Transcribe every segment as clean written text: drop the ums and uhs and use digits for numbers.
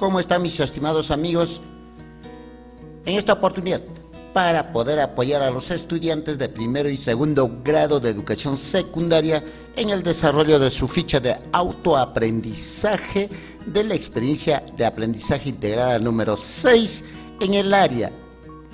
¿Cómo están mis estimados amigos? En esta oportunidad, para poder apoyar a los estudiantes de primero y segundo grado de educación secundaria en el desarrollo de su ficha de autoaprendizaje de la experiencia de aprendizaje integrada número 6 en el área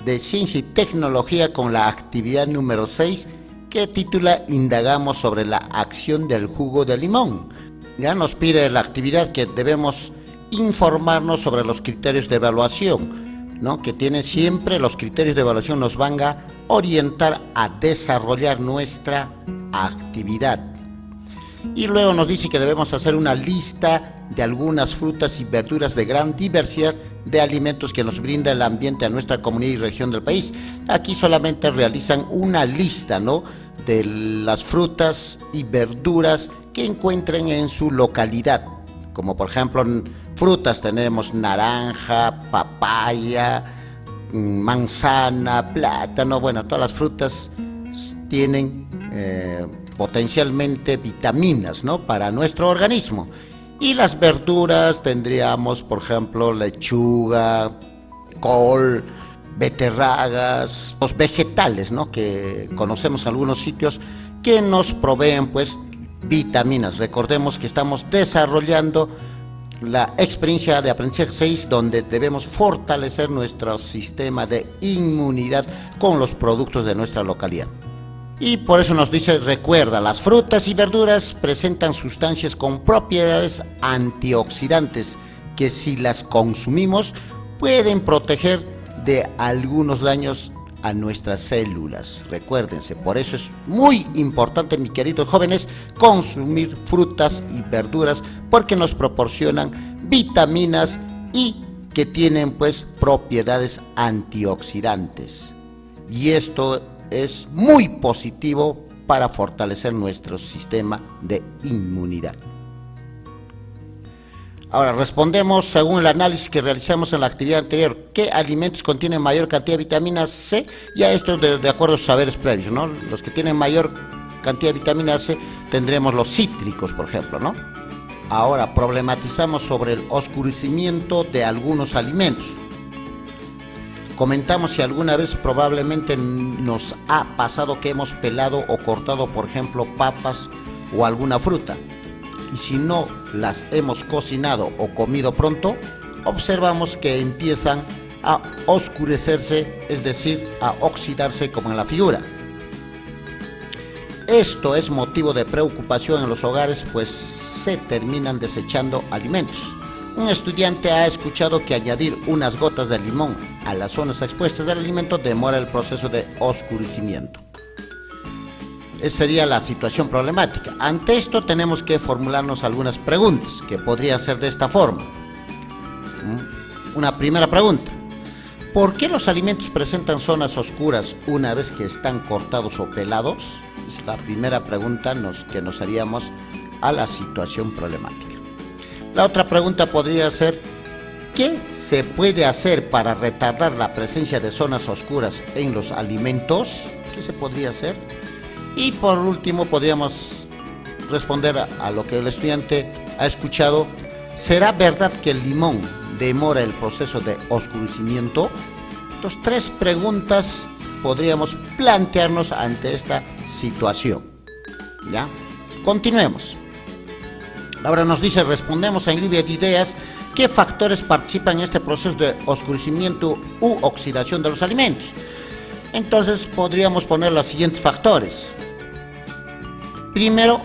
de ciencia y tecnología con la actividad número 6 que titula Indagamos sobre la acción del jugo de limón. Ya nos pide la actividad que debemos informarnos sobre los criterios de evaluación, ¿no? Que tienen siempre los criterios de evaluación, nos van a orientar a desarrollar nuestra actividad. Y luego nos dice que debemos hacer una lista de algunas frutas y verduras de gran diversidad de alimentos que nos brinda el ambiente a nuestra comunidad y región del país. Aquí solamente realizan una lista, ¿no?, de las frutas y verduras que encuentren en su localidad. Como por ejemplo, frutas tenemos naranja, papaya, manzana, plátano. Bueno, todas las frutas tienen potencialmente vitaminas, ¿no?, para nuestro organismo. Y las verduras tendríamos, por ejemplo, lechuga, col, beterragas, los vegetales, ¿no?, que conocemos en algunos sitios que nos proveen pues vitaminas. Recordemos que estamos desarrollando la experiencia de aprendizaje 6, donde debemos fortalecer nuestro sistema de inmunidad con los productos de nuestra localidad. Y por eso nos dice, recuerda, las frutas y verduras presentan sustancias con propiedades antioxidantes que si las consumimos pueden proteger de algunos daños a nuestras células. Recuérdense, por eso es muy importante, mis queridos jóvenes, consumir frutas y verduras porque nos proporcionan vitaminas y que tienen pues propiedades antioxidantes. Y esto es muy positivo para fortalecer nuestro sistema de inmunidad. Ahora respondemos según el análisis que realizamos en la actividad anterior. ¿Qué alimentos contienen mayor cantidad de vitamina C? Ya esto de acuerdo a sus saberes previos, ¿no? Los que tienen mayor cantidad de vitamina C tendremos los cítricos, por ejemplo, ¿no? Ahora problematizamos sobre el oscurecimiento de algunos alimentos. Comentamos si alguna vez probablemente nos ha pasado que hemos pelado o cortado, por ejemplo, papas o alguna fruta. Y si no las hemos cocinado o comido pronto, observamos que empiezan a oscurecerse, es decir, a oxidarse como en la figura. Esto es motivo de preocupación en los hogares, pues se terminan desechando alimentos. Un estudiante ha escuchado que añadir unas gotas de limón a las zonas expuestas del alimento demora el proceso de oscurecimiento. Esa sería la situación problemática. Ante esto tenemos que formularnos algunas preguntas que podrían ser de esta forma. Una primera pregunta: ¿por qué los alimentos presentan zonas oscuras una vez que están cortados o pelados? Es la primera pregunta que nos haríamos a la situación problemática. La otra pregunta podría ser: ¿qué se puede hacer para retardar la presencia de zonas oscuras en los alimentos? ¿Qué se podría hacer? Y por último podríamos responder a lo que el estudiante ha escuchado: ¿será verdad que el limón demora el proceso de oscurecimiento? Entonces, 3 preguntas podríamos plantearnos ante esta situación. ¿Ya? Continuemos. Ahora nos dice, respondemos en lluvia de ideas, ¿qué factores participan en este proceso de oscurecimiento u oxidación de los alimentos? Entonces podríamos poner los siguientes factores. Primero,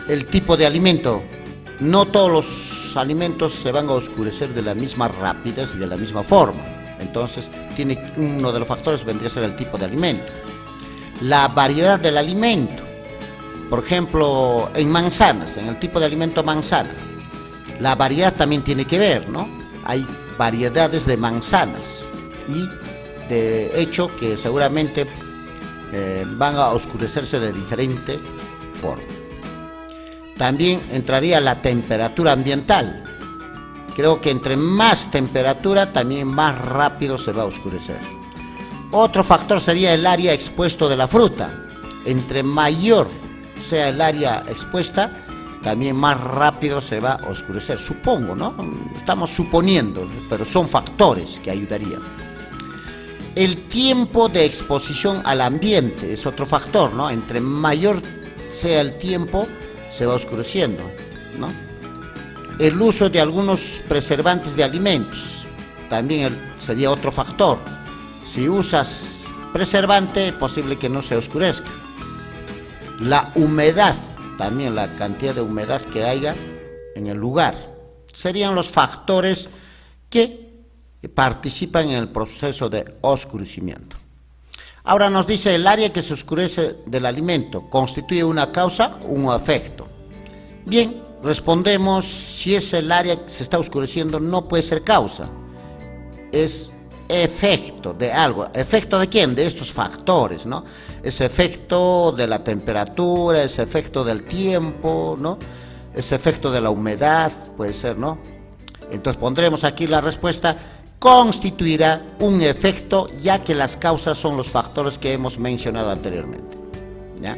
el tipo de alimento. No todos los alimentos se van a oscurecer de la misma rapidez y de la misma forma. Entonces, uno de los factores vendría a ser el tipo de alimento. La variedad del alimento. Por ejemplo, en manzanas, en el tipo de alimento manzana, la variedad también tiene que ver, ¿no? Hay variedades de manzanas y de hecho que seguramente van a oscurecerse de diferente forma. También entraría la temperatura ambiental. Creo que entre más temperatura, también más rápido se va a oscurecer. Otro factor sería el área expuesto de la fruta. Entre mayor sea el área expuesta, también más rápido se va a oscurecer, supongo, ¿no? Estamos suponiendo, pero son factores que ayudarían. El tiempo de exposición al ambiente es otro factor, ¿no? Entre mayor sea el tiempo, se va oscureciendo, ¿no? El uso de algunos preservantes de alimentos también sería otro factor. Si usas preservante, es posible que no se oscurezca. La humedad, también la cantidad de humedad que haya en el lugar, serían los factores que participan en el proceso de oscurecimiento. Ahora nos dice, el área que se oscurece del alimento, ¿constituye una causa o un efecto? Bien, respondemos, si es el área que se está oscureciendo, no puede ser causa, es efecto de algo. ¿Efecto de quién? De estos factores, ¿no? Es efecto de la temperatura, es efecto del tiempo, ¿no? Es efecto de la humedad, puede ser, ¿no? Entonces pondremos aquí la respuesta, constituirá un efecto, ya que las causas son los factores que hemos mencionado anteriormente, ¿ya?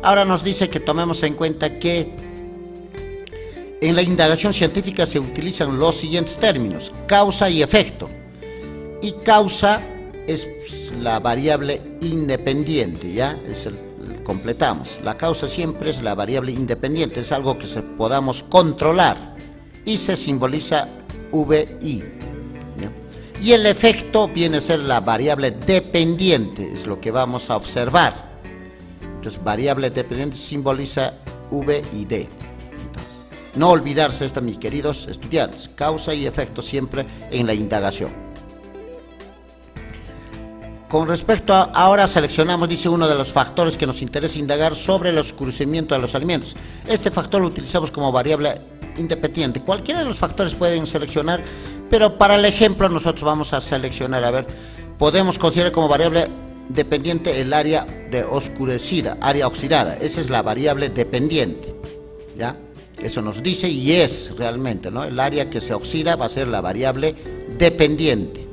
Ahora nos dice que tomemos en cuenta que en la indagación científica se utilizan los siguientes términos: causa y efecto. Y causa es la variable independiente, ¿ya? Completamos. La causa siempre es la variable independiente, es algo que podamos controlar y se simboliza VI, ¿ya? Y el efecto viene a ser la variable dependiente, es lo que vamos a observar. Entonces, variable dependiente simboliza V y D. Entonces, no olvidarse esto, mis queridos estudiantes, causa y efecto siempre en la indagación. Con respecto a, ahora seleccionamos, dice, uno de los factores que nos interesa indagar sobre el oscurecimiento de los alimentos. Este factor lo utilizamos como variable independiente. Cualquiera de los factores pueden seleccionar, pero para el ejemplo nosotros vamos a seleccionar, a ver, podemos considerar como variable dependiente el área de oscurecida, área oxidada. Esa es la variable dependiente, ¿ya? Eso nos dice y es realmente, ¿no? El área que se oxida va a ser la variable dependiente,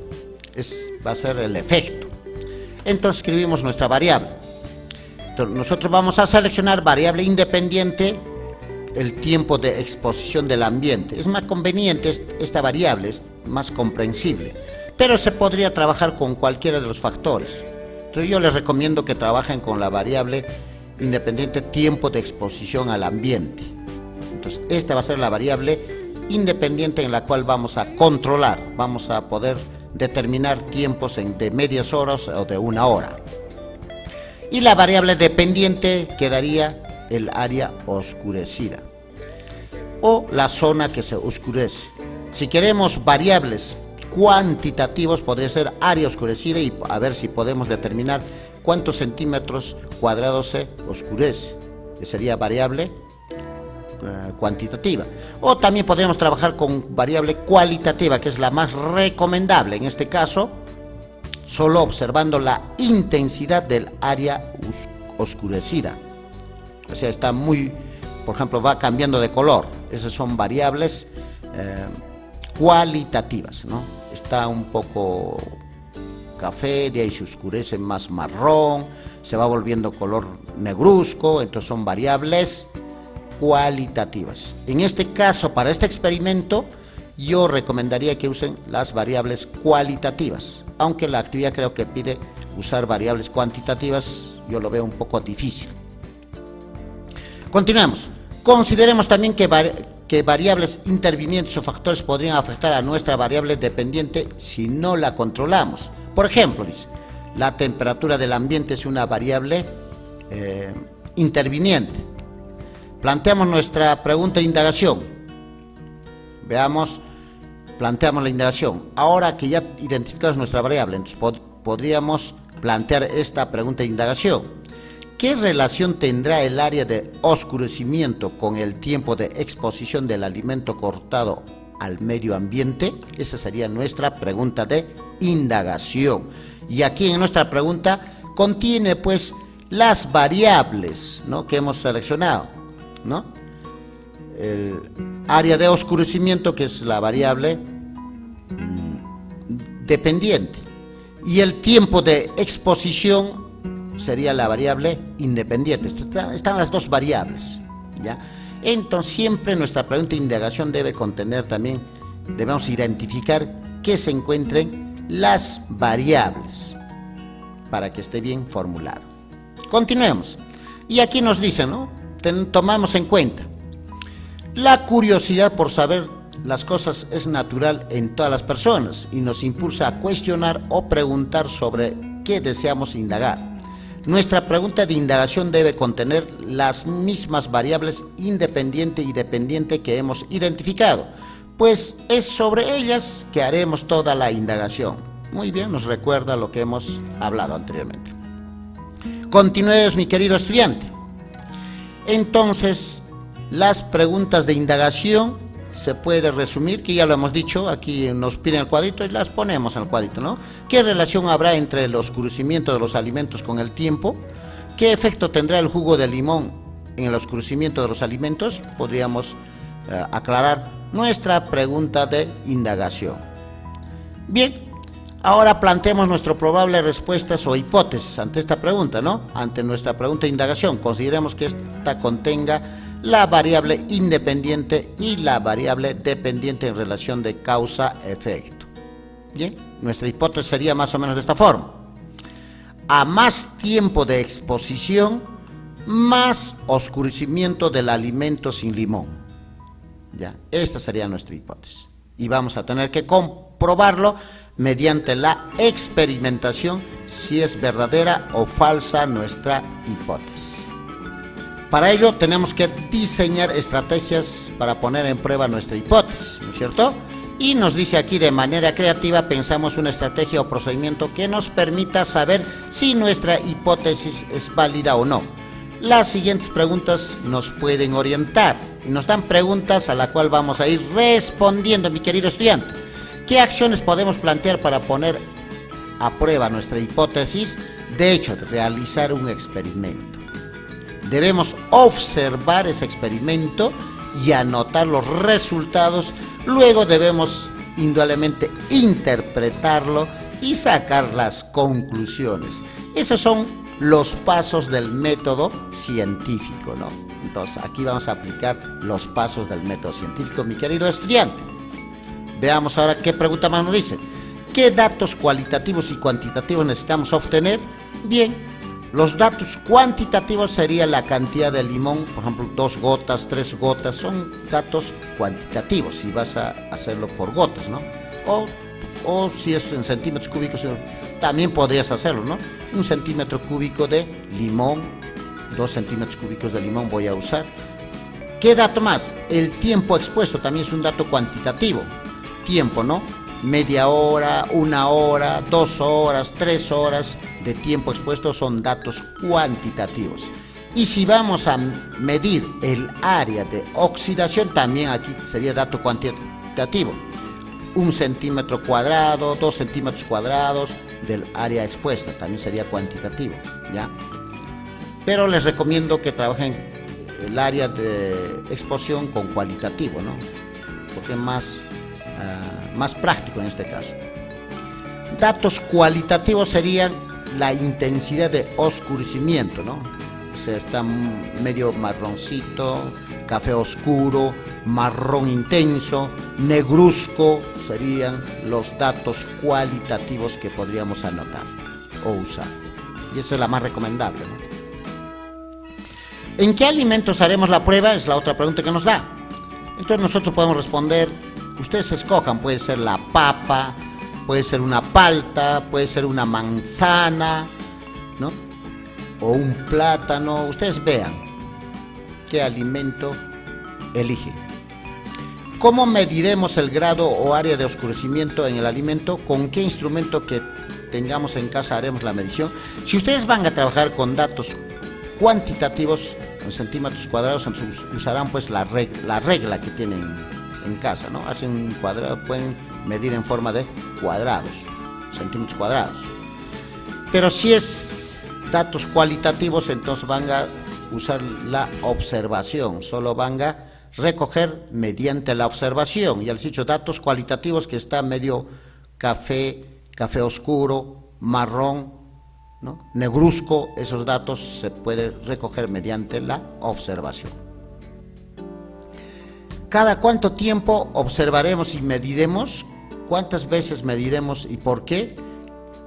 va a ser el efecto. Entonces escribimos nuestra variable. Entonces, nosotros vamos a seleccionar variable independiente, el tiempo de exposición del ambiente. Es más conveniente esta variable, es más comprensible, pero se podría trabajar con cualquiera de los factores. Entonces yo les recomiendo que trabajen con la variable independiente tiempo de exposición al ambiente. Entonces esta va a ser la variable independiente en la cual vamos a controlar, vamos a poder determinar tiempos de medias horas o de una hora. Y la variable dependiente quedaría el área oscurecida o la zona que se oscurece. Si queremos variables cuantitativos, podría ser área oscurecida y a ver si podemos determinar cuántos centímetros cuadrados se oscurece. Esa sería variable cuantitativa. O también podríamos trabajar con variable cualitativa, que es la más recomendable. En este caso, solo observando la intensidad del área oscurecida. O sea, está muy, por ejemplo, va cambiando de color. Esas son variables cualitativas, ¿no? Está un poco café, de ahí se oscurece más marrón, se va volviendo color negruzco. Entonces son variables cualitativas. En este caso, para este experimento, yo recomendaría que usen las variables cualitativas, aunque la actividad creo que pide usar variables cuantitativas, yo lo veo un poco difícil. Continuamos. Consideremos también que variables intervinientes o factores podrían afectar a nuestra variable dependiente si no la controlamos. Por ejemplo, dice, la temperatura del ambiente es una variable interviniente. Planteamos nuestra pregunta de indagación. Veamos, planteamos la indagación. Ahora que ya identificamos nuestra variable, entonces podríamos plantear esta pregunta de indagación. ¿Qué relación tendrá el área de oscurecimiento con el tiempo de exposición del alimento cortado al medio ambiente? Esa sería nuestra pregunta de indagación. Y aquí en nuestra pregunta contiene pues las variables, ¿no?, que hemos seleccionado, ¿no? El área de oscurecimiento, que es la variable dependiente, y el tiempo de exposición sería la variable independiente. Están las dos variables, ¿ya? Entonces siempre nuestra pregunta de indagación debe contener también, debemos identificar que se encuentren las variables para que esté bien formulado. Continuemos. Y aquí nos dicen, ¿no? Tomamos en cuenta, la curiosidad por saber las cosas es natural en todas las personas y nos impulsa a cuestionar o preguntar sobre qué deseamos indagar. Nuestra pregunta de indagación debe contener las mismas variables independiente y dependiente que hemos identificado, pues es sobre ellas que haremos toda la indagación. Muy bien, nos recuerda lo que hemos hablado anteriormente. Continúes, mi querido estudiante. Entonces, las preguntas de indagación se puede resumir, que ya lo hemos dicho, aquí nos piden el cuadrito y las ponemos en el cuadrito, ¿no? ¿Qué relación habrá entre el oscurecimiento de los alimentos con el tiempo? ¿Qué efecto tendrá el jugo de limón en el oscurecimiento de los alimentos? Podríamos aclarar nuestra pregunta de indagación. Bien, ahora planteemos nuestras probables respuestas o hipótesis ante esta pregunta, ¿no? Ante nuestra pregunta de indagación, consideremos que esta contenga la variable independiente y la variable dependiente en relación de causa-efecto. Bien, nuestra hipótesis sería más o menos de esta forma. A más tiempo de exposición, más oscurecimiento del alimento sin limón. Ya, esta sería nuestra hipótesis. Y vamos a tener que comprobarlo mediante la experimentación si es verdadera o falsa nuestra hipótesis. Para ello tenemos que diseñar estrategias para poner en prueba nuestra hipótesis, ¿no es cierto? Y nos dice aquí, de manera creativa pensamos una estrategia o procedimiento que nos permita saber si nuestra hipótesis es válida o no. Las siguientes preguntas nos pueden orientar y nos dan preguntas a la cual vamos a ir respondiendo, mi querido estudiante. ¿Qué acciones podemos plantear para poner a prueba nuestra hipótesis? De hecho, realizar un experimento. Debemos observar ese experimento y anotar los resultados. Luego debemos indudablemente interpretarlo y sacar las conclusiones. Esos son los pasos del método científico, ¿no? Entonces, aquí vamos a aplicar los pasos del método científico, mi querido estudiante. Veamos ahora qué pregunta más nos dice. ¿Qué datos cualitativos y cuantitativos necesitamos obtener? Bien, los datos cuantitativos sería la cantidad de limón, por ejemplo, 2 gotas, 3 gotas, son datos cuantitativos, si vas a hacerlo por gotas, ¿no? O si es en centímetros cúbicos, también podrías hacerlo, ¿no? 1 centímetro cúbico de limón, 2 centímetros cúbicos de limón voy a usar. ¿Qué dato más? El tiempo expuesto también es un dato cuantitativo. Tiempo, ¿no? Media hora, 1 hora, 2 horas, 3 horas de tiempo expuesto son datos cuantitativos. Y si vamos a medir el área de oxidación, también aquí sería dato cuantitativo. 1 centímetro cuadrado, 2 centímetros cuadrados del área expuesta, también sería cuantitativo, ¿ya? Pero les recomiendo que trabajen el área de exposición con cualitativo, ¿no? Porque es más práctico en este caso. Datos cualitativos serían la intensidad de oscurecimiento, ¿no? O sea, está medio marroncito, café oscuro, marrón intenso, negruzco, serían los datos cualitativos que podríamos anotar o usar. Y esa es la más recomendable, ¿no? ¿En qué alimentos haremos la prueba? Es la otra pregunta que nos da. Entonces nosotros podemos responder, ustedes escojan, puede ser la papa, puede ser una palta, puede ser una manzana, ¿no? O un plátano, ustedes vean qué alimento eligen. ¿Cómo mediremos el grado o área de oscurecimiento en el alimento? ¿Con qué instrumento que tengamos en casa haremos la medición? Si ustedes van a trabajar con datos cuantitativos en centímetros cuadrados, entonces usarán pues la regla que tienen en casa, ¿no? Hacen un cuadrado, pueden medir en forma de cuadrados, centímetros cuadrados. Pero si es datos cualitativos, entonces van a usar la observación, solo van a recoger mediante la observación. Ya les he dicho, datos cualitativos que está medio café oscuro, marrón, ¿no? Negruzco, esos datos se pueden recoger mediante la observación. ¿Cada cuánto tiempo observaremos y mediremos? ¿Cuántas veces mediremos y por qué?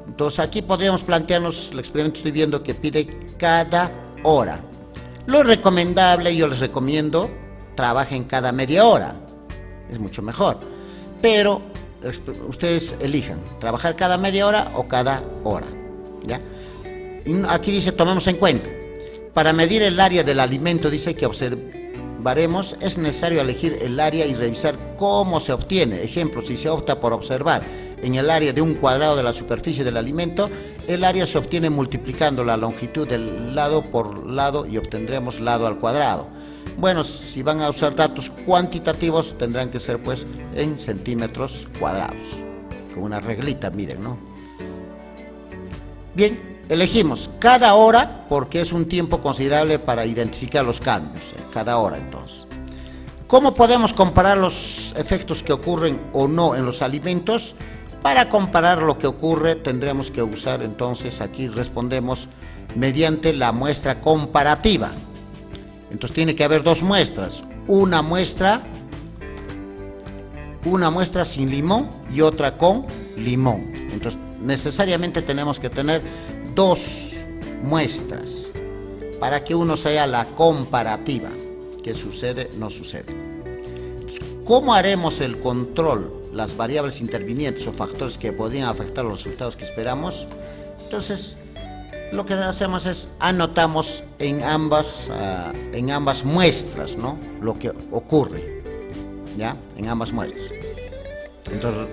Entonces aquí podríamos plantearnos, el experimento estoy viendo que pide cada hora. Lo recomendable, yo les recomiendo, trabajen cada media hora, es mucho mejor. Pero ustedes elijan, trabajar cada media hora o cada hora, ¿ya? Aquí dice, tomemos en cuenta, para medir el área del alimento, dice que observaremos, es necesario elegir el área y revisar cómo se obtiene. Ejemplo, si se opta por observar en el área de un cuadrado de la superficie del alimento, el área se obtiene multiplicando la longitud del lado por lado y obtendremos lado al cuadrado. Bueno, si van a usar datos cuantitativos, tendrán que ser pues en centímetros cuadrados. Con una reglita, miren, ¿no? Bien, elegimos cada hora porque es un tiempo considerable para identificar los cambios, cada hora entonces. ¿Cómo podemos comparar los efectos que ocurren o no en los alimentos? Para comparar lo que ocurre tendremos que usar entonces, aquí respondemos mediante la muestra comparativa. Entonces tiene que haber dos muestras, una muestra sin limón y otra con limón. Entonces necesariamente tenemos que tener dos muestras para que uno sea la comparativa, qué sucede, no sucede. Entonces, ¿cómo haremos el control? Las variables intervinientes o factores que podrían afectar los resultados que esperamos. Entonces, lo que hacemos es anotamos en ambas muestras, ¿no? Lo que ocurre, ¿ya? En ambas muestras. Entonces,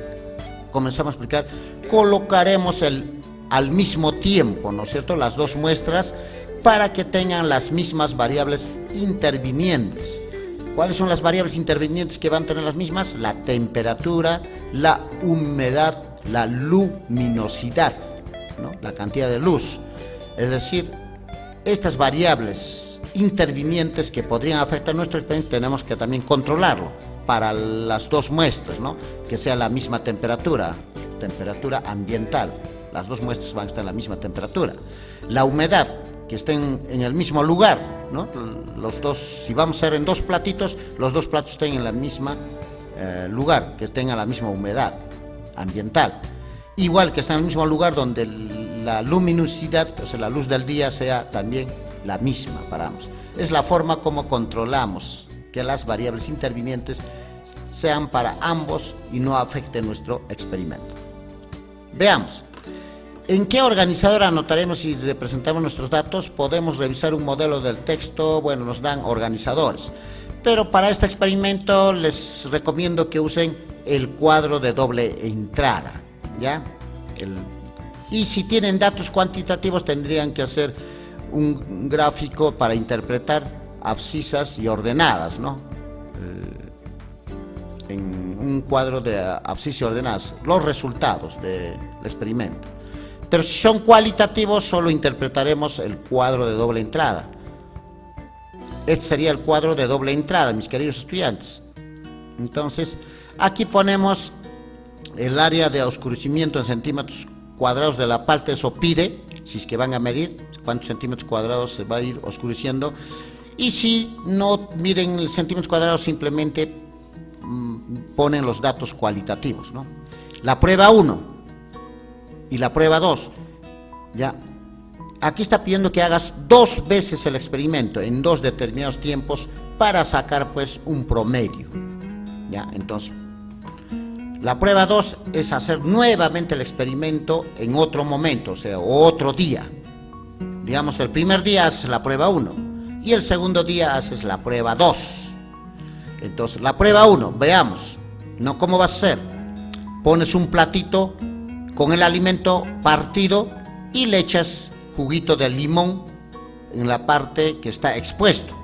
comenzamos a explicar, colocaremos al mismo tiempo, ¿no es cierto?, las dos muestras para que tengan las mismas variables intervinientes. ¿Cuáles son las variables intervinientes que van a tener las mismas? La temperatura, la humedad, la luminosidad, ¿no? La cantidad de luz. Es decir, estas variables intervinientes que podrían afectar nuestro experimento tenemos que también controlarlo para las dos muestras, ¿no? Que sea la misma temperatura ambiental. Las dos muestras van a estar en la misma temperatura. La humedad, que estén en el mismo lugar, ¿no? Los dos, si vamos a hacer en dos platitos, los dos platos estén en el mismo lugar, que estén a la misma humedad ambiental. Igual que estén en el mismo lugar donde la luminosidad, o sea, la luz del día sea también la misma para ambos. Es la forma como controlamos que las variables intervinientes sean para ambos y no afecten nuestro experimento. Veamos. ¿En qué organizador anotaremos y representamos nuestros datos? Podemos revisar un modelo del texto, bueno, nos dan organizadores. Pero para este experimento les recomiendo que usen el cuadro de doble entrada, ¿ya? Y si tienen datos cuantitativos tendrían que hacer un gráfico para interpretar abscisas y ordenadas, ¿no? En un cuadro de abscisas y ordenadas, los resultados del experimento. Pero si son cualitativos, solo interpretaremos el cuadro de doble entrada. Este sería el cuadro de doble entrada, mis queridos estudiantes. Entonces, aquí ponemos el área de oscurecimiento en centímetros cuadrados de la parte, eso pide, si es que van a medir cuántos centímetros cuadrados se va a ir oscureciendo. Y si no miden el centímetros cuadrados, simplemente ponen los datos cualitativos, ¿no? La prueba 1 y la prueba 2, ya. Aquí está pidiendo que hagas 2 veces el experimento en 2 determinados tiempos para sacar pues un promedio, ya. Entonces, la prueba 2 es hacer nuevamente el experimento en otro momento, o sea, otro día. Digamos, el primer día haces la prueba 1 y el segundo día haces la prueba 2. Entonces, la prueba 1, veamos, ¿no? ¿Cómo va a ser? Pones un platito con el alimento partido y le echas juguito de limón en la parte que está expuesto.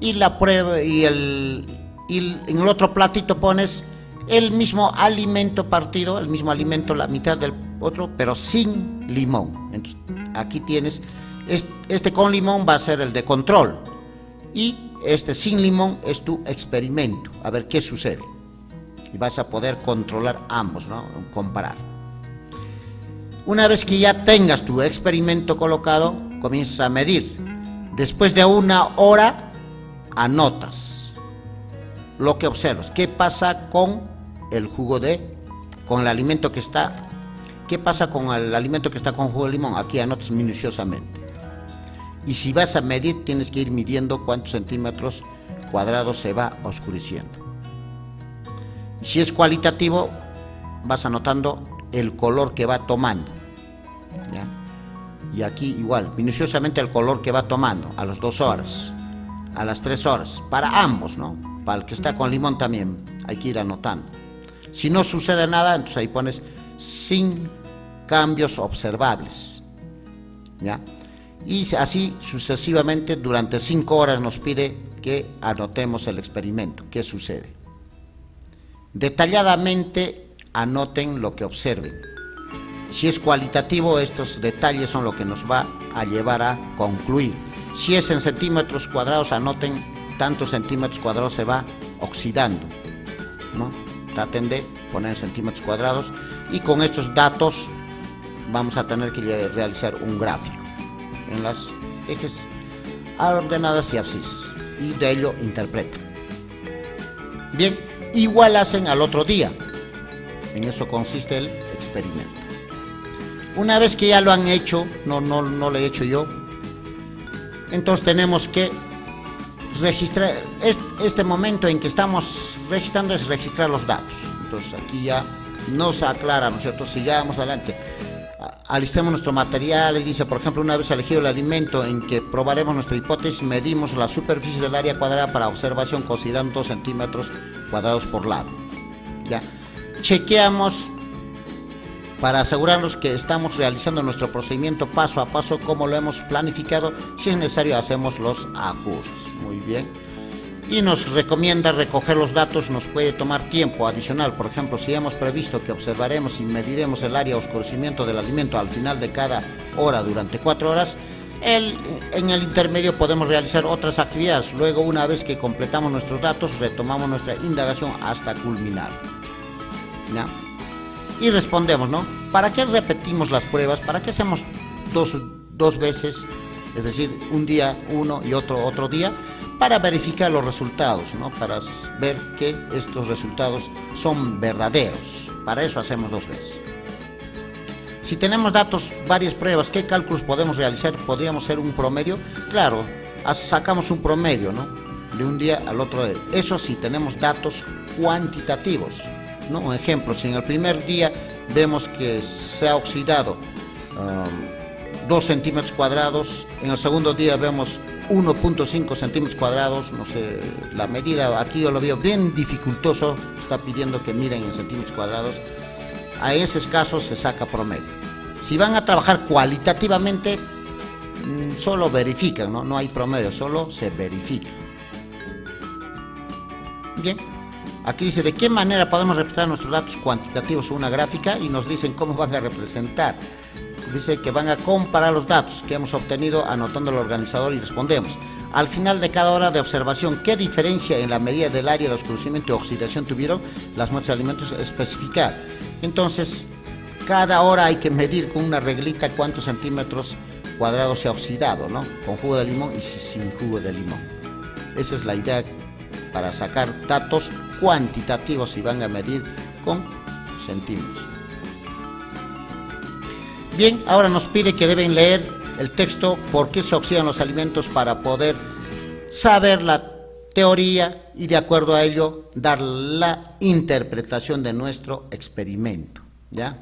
Y la prueba y en el otro platito pones el mismo alimento partido, el mismo alimento, la mitad del otro, pero sin limón. Entonces, aquí tienes, este con limón va a ser el de control y este sin limón es tu experimento, a ver qué sucede. Y vas a poder controlar ambos, ¿no? Comparar. Una vez que ya tengas tu experimento colocado, comienzas a medir. Después de 1 hora, anotas. lo que observas. ¿Qué pasa con el jugo con el alimento que está? ¿Qué pasa con el alimento que está con jugo de limón? Aquí anotas minuciosamente. Y si vas a medir, tienes que ir midiendo cuántos centímetros cuadrados se va oscureciendo. Y si es cualitativo, vas anotando el color que va tomando, ¿ya? Y aquí igual, minuciosamente el color que va tomando a las 2 horas, a las 3 horas, para ambos, ¿no? Para el que está con limón también hay que ir anotando. Si no sucede nada, entonces ahí pones sin cambios observables, ¿ya? Y así sucesivamente durante 5 horas nos pide que anotemos el experimento, qué sucede. Detalladamente anoten lo que observen. Si es cualitativo, estos detalles son lo que nos va a llevar a concluir. Si es en centímetros cuadrados, anoten tantos centímetros cuadrados se va oxidando, ¿no? Traten de poner en centímetros cuadrados y con estos datos vamos a tener que realizar un gráfico en las ejes ordenadas y abscisas y de ello interpretan. Bien, igual hacen al otro día. En eso consiste el experimento. Una vez que ya lo han hecho, no lo he hecho yo, entonces tenemos que registrar. Este momento en que estamos registrando es registrar los datos. Entonces aquí ya nos aclara, ¿no es cierto? Sigamos adelante. Alistemos nuestro material y dice, por ejemplo, una vez elegido el alimento en que probaremos nuestra hipótesis, medimos la superficie del área cuadrada para observación considerando 2 centímetros cuadrados por lado. ¿Ya? Chequeamos para asegurarnos que estamos realizando nuestro procedimiento paso a paso como lo hemos planificado. Si es necesario, hacemos los ajustes. Muy bien. Y nos recomienda recoger los datos, nos puede tomar tiempo adicional. Por ejemplo, si hemos previsto que observaremos y mediremos el área de oscurecimiento del alimento al final de cada hora durante 4 horas, en el intermedio podemos realizar otras actividades. Luego, una vez que completamos nuestros datos, retomamos nuestra indagación hasta culminar, ¿ya? Y respondemos, ¿no? ¿Para qué repetimos las pruebas? ¿Para qué hacemos dos veces? Es decir, un día uno y otro día, para verificar los resultados, ¿no? Para ver que estos resultados son verdaderos. Para eso hacemos 2 veces. Si tenemos datos, varias pruebas, ¿qué cálculos podemos realizar? ¿Podríamos hacer un promedio? Claro, sacamos un promedio, ¿no? De un día al otro día. Eso sí, tenemos datos cuantitativos, ¿no? Un ejemplo, si en el primer día vemos que se ha oxidado 2 centímetros cuadrados, en el segundo día vemos 1.5 centímetros cuadrados, no sé, la medida aquí yo lo veo bien dificultoso, está pidiendo que miren en centímetros cuadrados. A esos casos se saca promedio. Si van a trabajar cualitativamente, solo verifican, ¿no? No hay promedio, solo se verifica. Bien, aquí dice de qué manera podemos representar nuestros datos cuantitativos en una gráfica y nos dicen cómo van a representar. Dice que van a comparar los datos que hemos obtenido anotando el organizador y respondemos. Al final de cada hora de observación, ¿qué diferencia en la medida del área de oscurecimiento y oxidación tuvieron las muestras de alimentos? Especificar. Entonces, cada hora hay que medir con una reglita cuántos centímetros cuadrados se ha oxidado, ¿no? Con jugo de limón y sin jugo de limón. Esa es la idea para sacar datos cuantitativos y van a medir con centímetros. Bien, ahora nos pide que deben leer el texto por qué se oxidan los alimentos para poder saber la teoría y de acuerdo a ello dar la interpretación de nuestro experimento, ¿ya?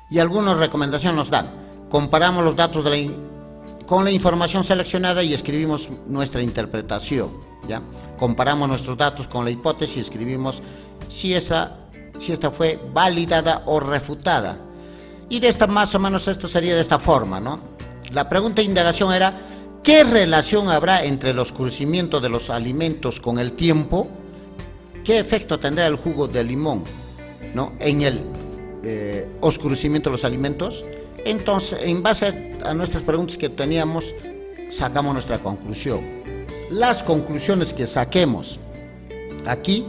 Y algunas recomendaciones nos dan. Comparamos los datos con la información seleccionada y escribimos nuestra interpretación, ¿ya? Comparamos nuestros datos con la hipótesis y escribimos si esta fue validada o refutada. Y de esta, más o menos, esto sería de esta forma, ¿no? La pregunta de indagación era, ¿qué relación habrá entre el oscurecimiento de los alimentos con el tiempo? ¿Qué efecto tendrá el jugo de limón, ¿no? En el oscurecimiento de los alimentos? Entonces, en base a nuestras preguntas que teníamos, sacamos nuestra conclusión. Las conclusiones que saquemos aquí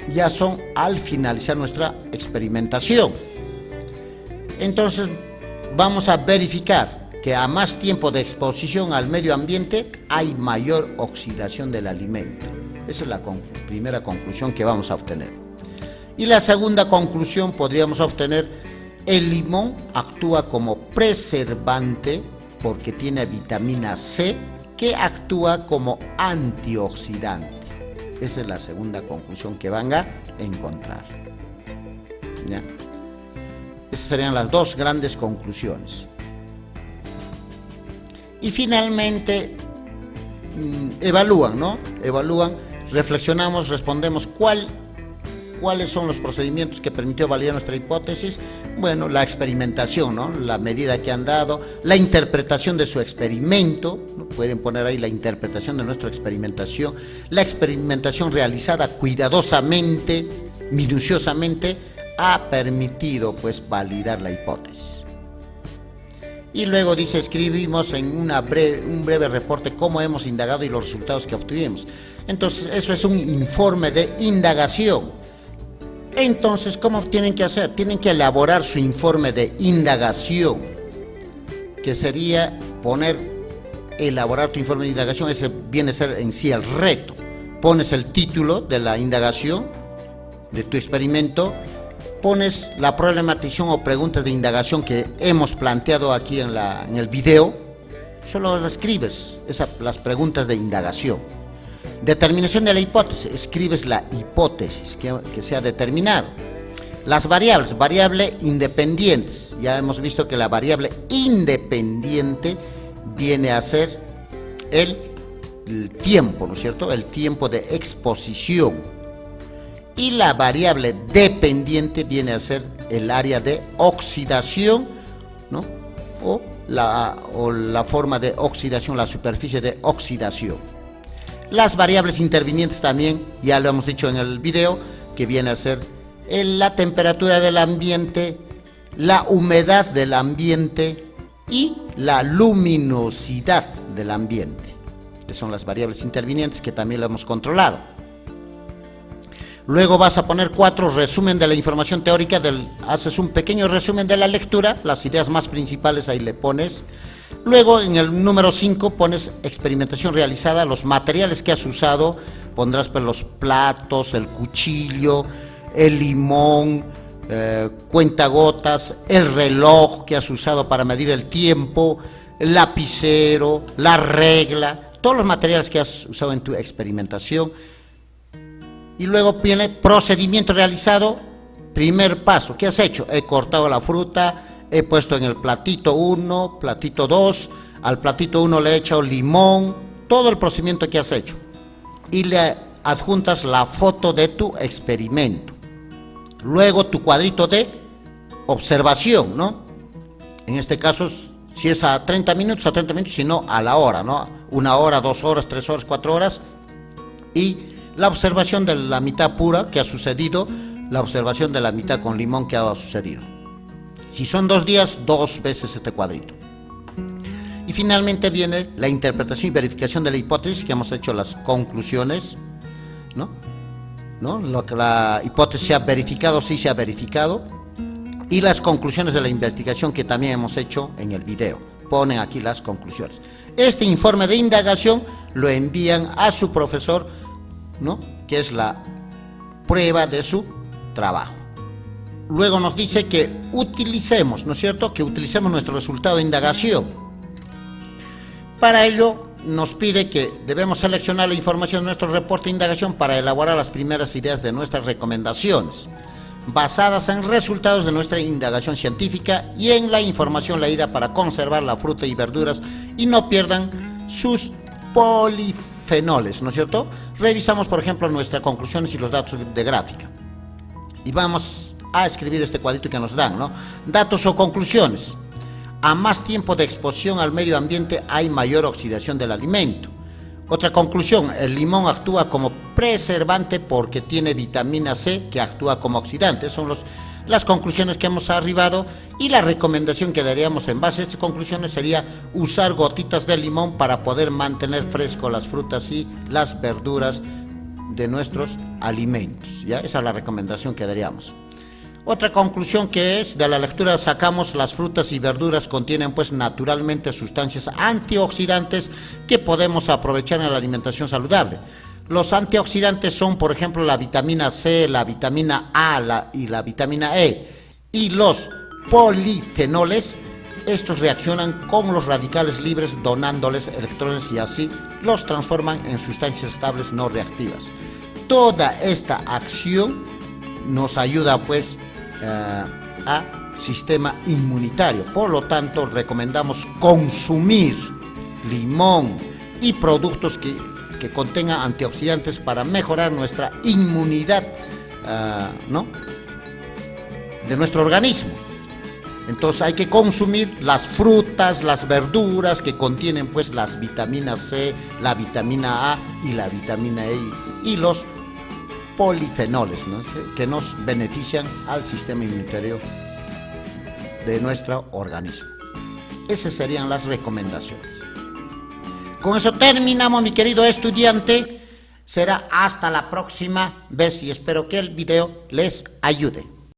ya son al finalizar nuestra experimentación. Entonces vamos a verificar que a más tiempo de exposición al medio ambiente hay mayor oxidación del alimento. Esa es la primera conclusión que vamos a obtener. Y la segunda conclusión podríamos obtener: el limón actúa como preservante porque tiene vitamina C que actúa como antioxidante. Esa es la segunda conclusión que van a encontrar. ¿Ya? Esas serían las dos grandes conclusiones. Y finalmente evalúan, ¿no? Evalúan, reflexionamos, respondemos cuáles son los procedimientos que permitió validar nuestra hipótesis. Bueno, la experimentación, ¿no? La medida que han dado, la interpretación de su experimento, ¿no? Pueden poner ahí la interpretación de nuestra experimentación, la experimentación realizada cuidadosamente, minuciosamente, ha permitido pues validar la hipótesis. Y luego dice, escribimos en un breve reporte cómo hemos indagado y los resultados que obtuvimos. Entonces, eso es un informe de indagación. Entonces, ¿cómo tienen que hacer? Tienen que elaborar su informe de indagación, que sería elaborar tu informe de indagación. Ese viene a ser en sí el reto. Pones el título de la indagación, de tu experimento, pones la problematización o preguntas de indagación que hemos planteado aquí en el video, solo escribes las preguntas de indagación. Determinación de la hipótesis, escribes la hipótesis que se ha determinado. Las variables independientes, ya hemos visto que la variable independiente viene a ser el tiempo, ¿no es cierto? El tiempo de exposición. Y la variable dependiente viene a ser el área de oxidación, ¿no? O la forma de oxidación, la superficie de oxidación. Las variables intervinientes también, ya lo hemos dicho en el video, que viene a ser la temperatura del ambiente, la humedad del ambiente y la luminosidad del ambiente. Que son las variables intervinientes que también lo hemos controlado. Luego vas a poner 4 resumen de la información teórica, haces un pequeño resumen de la lectura, las ideas más principales ahí le pones. Luego en el número 5 pones experimentación realizada, los materiales que has usado, pondrás pues los platos, el cuchillo, el limón, cuentagotas, el reloj que has usado para medir el tiempo, el lapicero, la regla, todos los materiales que has usado en tu experimentación. Y luego viene procedimiento realizado, primer paso, ¿qué has hecho? He cortado la fruta, he puesto en el platito 1, platito 2, al platito 1 le he echado limón, todo el procedimiento que has hecho. Y le adjuntas la foto de tu experimento. Luego tu cuadrito de observación, ¿no? En este caso, si es a 30 minutos, si no a la hora, ¿no? 1 hora, 2 horas, 3 horas, 4 horas. Y la observación de la mitad pura que ha sucedido, la observación de la mitad con limón que ha sucedido. Si son 2 días, 2 veces este cuadrito. Y finalmente viene la interpretación y verificación de la hipótesis, que hemos hecho las conclusiones, ¿no? Lo que la hipótesis se ha verificado, sí se ha verificado, y las conclusiones de la investigación que también hemos hecho en el video. Ponen aquí las conclusiones. Este informe de indagación lo envían a su profesor, ¿no? Que es la prueba de su trabajo. Luego nos dice que utilicemos, ¿no es cierto? Que utilicemos nuestro resultado de indagación. Para ello nos pide que debemos seleccionar la información de nuestro reporte de indagación para elaborar las primeras ideas de nuestras recomendaciones, basadas en resultados de nuestra indagación científica y en la información leída para conservar la fruta y verduras y no pierdan sus polifenoles, ¿no es cierto? Revisamos, por ejemplo, nuestras conclusiones y los datos de gráfica. Y vamos a escribir este cuadrito que nos dan, ¿no? Datos o conclusiones. A más tiempo de exposición al medio ambiente hay mayor oxidación del alimento. Otra conclusión, el limón actúa como preservante porque tiene vitamina C que actúa como oxidante. Son las conclusiones que hemos arribado, y la recomendación que daríamos en base a estas conclusiones sería usar gotitas de limón para poder mantener fresco las frutas y las verduras de nuestros alimentos, ¿ya? Esa es la recomendación que daríamos. Otra conclusión que es de la lectura sacamos: las frutas y verduras contienen pues naturalmente sustancias antioxidantes que podemos aprovechar en la alimentación saludable. Los antioxidantes son, por ejemplo, la vitamina C, la vitamina A y la vitamina E, y los polifenoles. Estos reaccionan con los radicales libres donándoles electrones y así los transforman en sustancias estables no reactivas. Toda esta acción nos ayuda pues a sistema inmunitario. Por lo tanto, recomendamos consumir limón y productos que contengan antioxidantes para mejorar nuestra inmunidad, ¿no?, de nuestro organismo. Entonces hay que consumir las frutas, las verduras que contienen pues las vitaminas C, la vitamina A y la vitamina E y los polifenoles, ¿no?, que nos benefician al sistema inmunitario de nuestro organismo. Esas serían las recomendaciones. Con eso terminamos, mi querido estudiante. Será hasta la próxima vez y espero que el video les ayude.